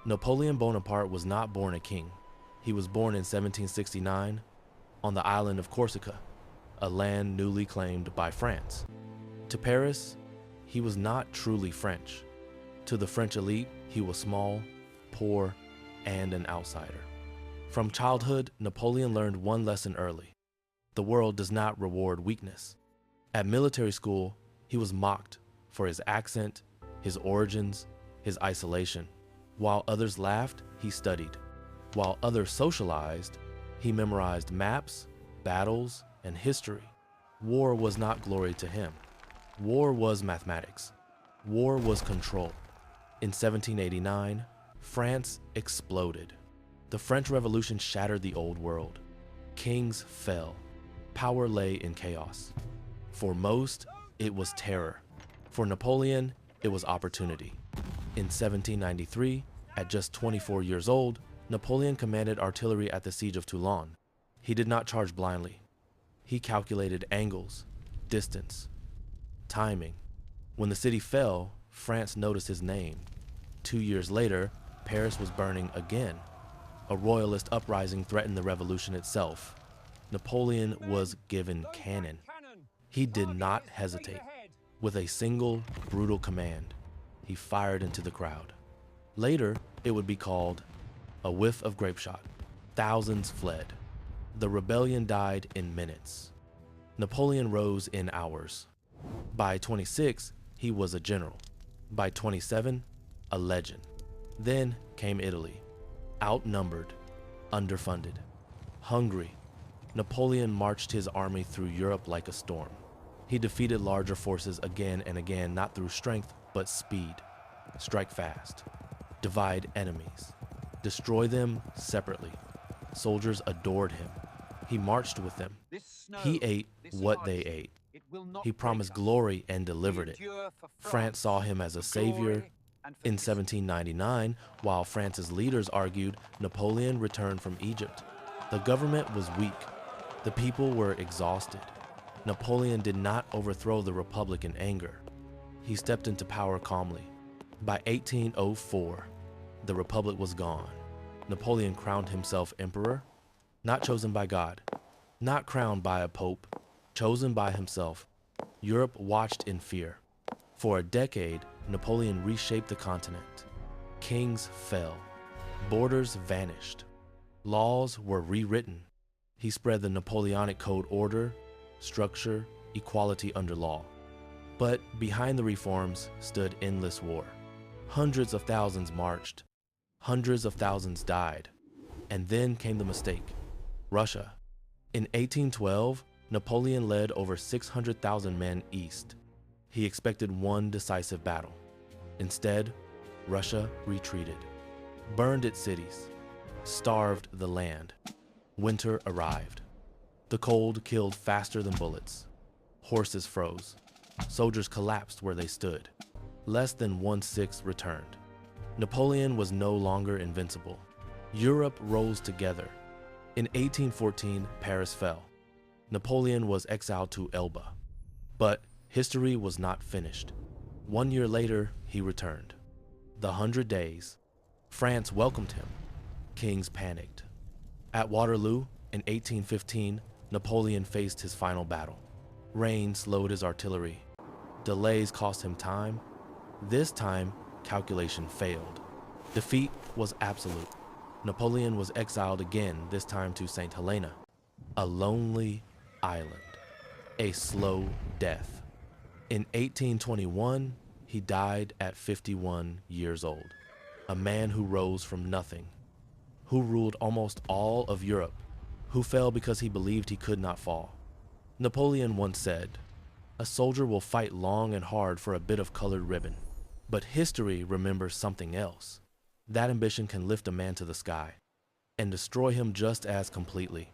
Napoleon Bonaparte was not born a king. He was born in 1769 on the island of Corsica, a land newly claimed by France. To Paris, he was not truly French. To the French elite, he was small, poor, and an outsider. From childhood, Napoleon learned one lesson early. The world does not reward weakness. At military school, he was mocked for his accent, his origins, his isolation. While others laughed, he studied. While others socialized, he memorized maps, battles, and history. War was not glory to him. War was mathematics. War was control. In 1789, France exploded. The French Revolution shattered the old world. Kings fell. Power lay in chaos. For most, it was terror. For Napoleon, it was opportunity. In 1793, at just 24 years old, Napoleon commanded artillery at the siege of Toulon. He did not charge blindly. He calculated angles, distance, timing. When the city fell, France noticed his name. 2 years later, Paris was burning again. A royalist uprising threatened the revolution itself. Napoleon was given cannon. He did not hesitate. With a single, brutal command, he fired into the crowd. Later, it would be called a whiff of grape shot. Thousands fled. The rebellion died in minutes. Napoleon rose in hours. By 26, he was a general. By 27, a legend. Then came Italy. Outnumbered, underfunded, hungry, Napoleon marched his army through Europe like a storm. He defeated larger forces again and again, not through strength, but speed. Strike fast, divide enemies, destroy them separately. Soldiers adored him. He marched with them. He ate what they ate. He promised glory and delivered it. France saw him as a savior. In 1799, while France's leaders argued, Napoleon returned from Egypt. The government was weak. The people were exhausted. Napoleon did not overthrow the republic in anger. He stepped into power calmly. By 1804, the republic was gone. Napoleon crowned himself emperor, not chosen by God, not crowned by a pope, chosen by himself. Europe watched in fear. For a decade, Napoleon reshaped the continent. Kings fell. Borders vanished. Laws were rewritten. He spread the Napoleonic code: order, structure, equality under law. But behind the reforms stood endless war. Hundreds of thousands marched. Hundreds of thousands died. And then came the mistake: Russia. In 1812, Napoleon led over 600,000 men east. He expected one decisive battle. Instead, Russia retreated, burned its cities, starved the land. Winter arrived. The cold killed faster than bullets. Horses froze. Soldiers collapsed where they stood. Less than 1/6 returned. Napoleon was no longer invincible. Europe rose together. In 1814, Paris fell. Napoleon was exiled to Elba. But history was not finished. 1 year later, he returned. The 100 Days. France welcomed him. Kings panicked. At Waterloo, in 1815, Napoleon faced his final battle. Rain slowed his artillery. Delays cost him time. This time, calculation failed. Defeat was absolute. Napoleon was exiled again, this time to St. Helena, a lonely island, a slow death. In 1821, he died at 51 years old, a man who rose from nothing, who ruled almost all of Europe, who fell because he believed he could not fall. Napoleon once said, "A soldier will fight long and hard for a bit of colored ribbon, but history remembers something else. That ambition can lift a man to the sky and destroy him just as completely."